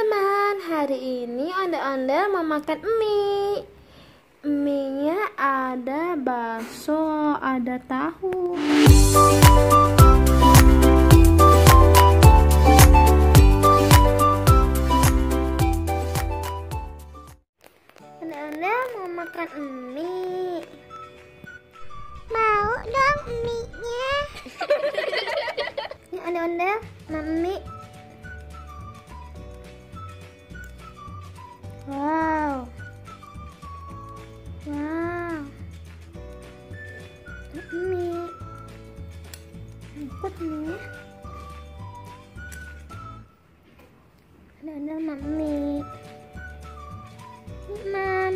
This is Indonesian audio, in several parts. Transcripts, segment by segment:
teman-teman, hari ini ondel-ondel mau makan mie. Mie-nya ada bakso, ada tahu. Ondel-ondel mau makan mie. Mau dong mie-nya. Ini ondel-ondel, mie. Wow. Mie. Empuk mie. Ada mie. Mam.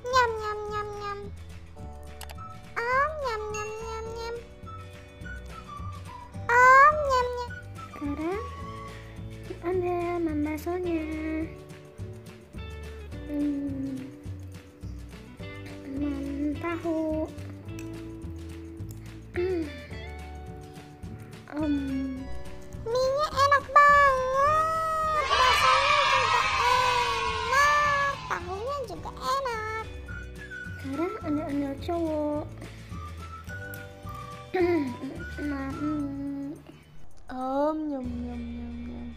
Nyam nyam nyam nyam. Nyam nyam nyam nyam. Nyam nyam. Sekarang ada baksonya. Tahu. Mie-nya enak banget. Baksonya juga enak. Tahunya juga enak. Sekarang ondel-ondel cowok. Mami. Nyam nyam nyam nyam.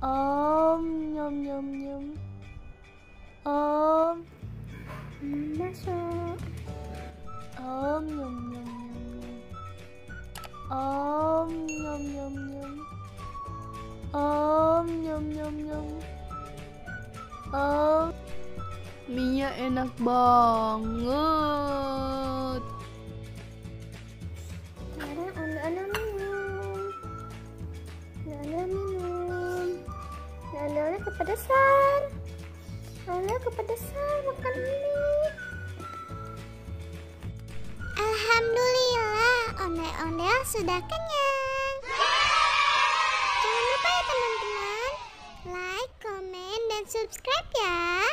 Nyam nyam nyam. Bakso. Nyam nyam nyam nyam. Nyam nyam nyam. Nyam nyam nyam. Mie-nya enak banget. Sekarang ondel-ondel minum. Ondel-ondel minum. Ondel-ondel kepedesan. Ondel kepedesan makan mie. Alhamdulillah, ondel-ondel sudah kenyang. Jangan lupa ya teman-teman, like, komen, dan subscribe ya.